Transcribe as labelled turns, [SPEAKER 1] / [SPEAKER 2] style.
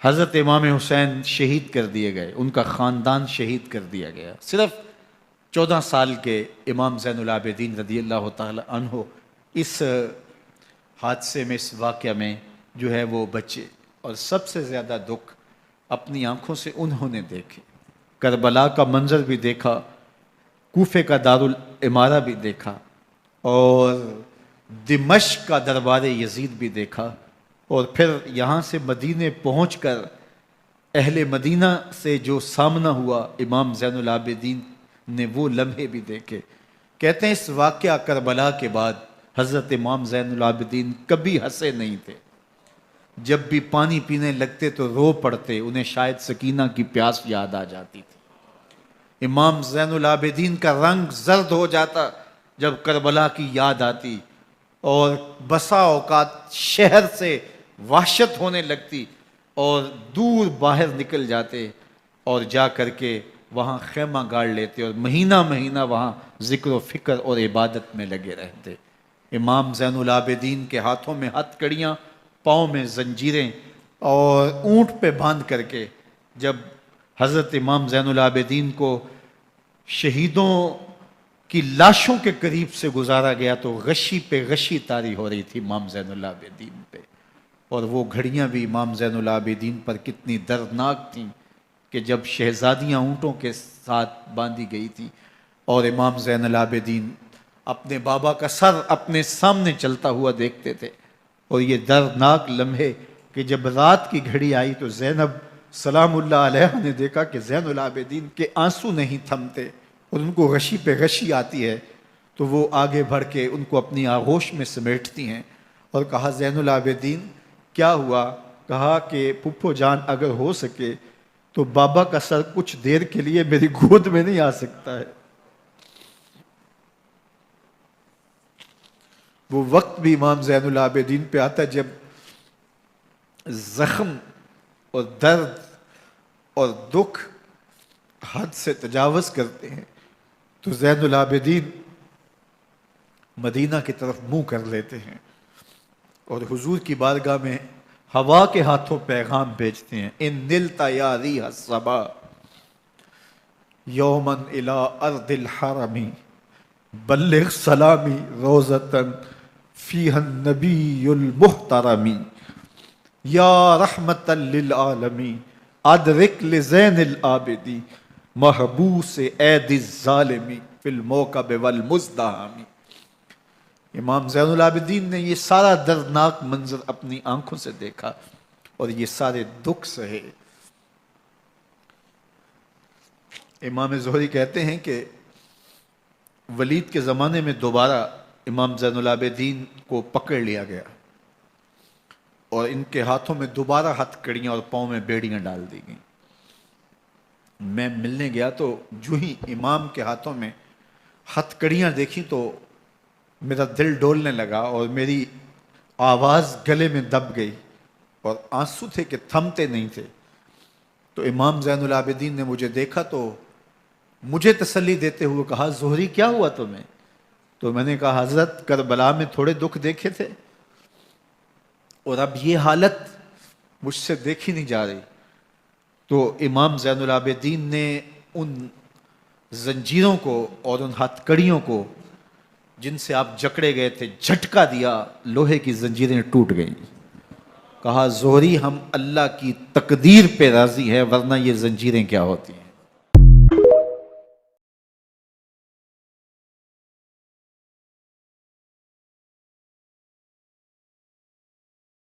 [SPEAKER 1] حضرت امام حسین شہید کر دیے گئے، ان کا خاندان شہید کر دیا گیا۔ صرف 14 سال کے امام زین العابدین رضی اللہ تعالی عنہ اس حادثے میں، اس واقعہ میں جو ہے وہ بچے، اور سب سے زیادہ دکھ اپنی آنکھوں سے انہوں نے دیکھے۔ کربلا کا منظر بھی دیکھا، کوفے کا دارالعمارہ بھی دیکھا، اور دمشق کا دربار یزید بھی دیکھا، اور پھر یہاں سے مدینے پہنچ کر اہل مدینہ سے جو سامنا ہوا امام زین العابدین نے وہ لمحے بھی دیکھے۔ کہتے ہیں اس واقعہ کربلا کے بعد حضرت امام زین العابدین کبھی ہنسے نہیں تھے۔ جب بھی پانی پینے لگتے تو رو پڑتے، انہیں شاید سکینہ کی پیاس یاد آ جاتی تھی۔ امام زین العابدین کا رنگ زرد ہو جاتا جب کربلا کی یاد آتی، اور بسا اوقات شہر سے وحشت ہونے لگتی اور دور باہر نکل جاتے اور جا کر کے وہاں خیمہ گاڑ لیتے اور مہینہ مہینہ وہاں ذکر و فکر اور عبادت میں لگے رہتے۔ امام زین العابدین کے ہاتھوں میں ہتھ کڑیاں، پاؤں میں زنجیریں، اور اونٹ پہ باندھ کر کے جب حضرت امام زین العابدین کو شہیدوں کی لاشوں کے قریب سے گزارا گیا تو غشی پہ غشی طاری ہو رہی تھی امام زین العابدین پہ، اور وہ گھڑیاں بھی امام زین العابدین پر کتنی دردناک تھیں کہ جب شہزادیاں اونٹوں کے ساتھ باندھی گئی تھی اور امام زین العابدین اپنے بابا کا سر اپنے سامنے چلتا ہوا دیکھتے تھے، اور یہ دردناک لمحے کہ جب رات کی گھڑی آئی تو زینب سلام اللہ علیہ نے دیکھا کہ زین العابدین کے آنسو نہیں تھمتے اور ان کو غشی پہ غشی آتی ہے، تو وہ آگے بڑھ کے ان کو اپنی آغوش میں سمیٹتی ہیں اور کہا زین العابدین کیا ہوا؟ کہا کہ پھپھو جان اگر ہو سکے تو بابا کا سر کچھ دیر کے لیے میری گود میں نہیں آ سکتا ہے۔ وہ وقت بھی امام زین العابدین پہ آتا ہے جب زخم اور درد اور دکھ حد سے تجاوز کرتے ہیں تو زین العابدین مدینہ کی طرف منہ کر لیتے ہیں اور حضور کی بارگاہ میں ہوا کے ہاتھوں پیغام بھیجتے ہیں، ان نلتا یا ریح الصبا یومن الی ارض الحرمی بلغ سلامی روزتن فیہا النبی المحترمی یا رحمتا للعالمین ادرک لزین العابدی محبوس عید الظالمی فی الموکب والمزدحمی۔ امام زین العابدین نے یہ سارا دردناک منظر اپنی آنکھوں سے دیکھا اور یہ سارے دکھ سہے۔ امام زہری کہتے ہیں کہ ولید کے زمانے میں دوبارہ امام زین العابدین کو پکڑ لیا گیا اور ان کے ہاتھوں میں دوبارہ ہتھ کڑیاں اور پاؤں میں بیڑیاں ڈال دی گئیں۔ میں ملنے گیا تو جو ہی امام کے ہاتھوں میں ہتھ کڑیاں دیکھی تو میرا دل ڈولنے لگا اور میری آواز گلے میں دب گئی اور آنسو تھے کہ تھمتے نہیں تھے۔ تو امام زین العابدین نے مجھے دیکھا تو مجھے تسلی دیتے ہوئے کہا زہری کیا ہوا تمہیں؟ تو میں نے کہا حضرت کربلا میں تھوڑے دکھ دیکھے تھے اور اب یہ حالت مجھ سے دیکھی نہیں جا رہی۔ تو امام زین العابدین نے ان زنجیروں کو اور ان ہتھ کڑیوں کو جن سے آپ جکڑے گئے تھے جھٹکا دیا، لوہے کی زنجیریں ٹوٹ گئیں۔ کہا زہری ہم اللہ کی تقدیر پہ راضی ہیں ورنہ یہ زنجیریں کیا ہوتی ہیں۔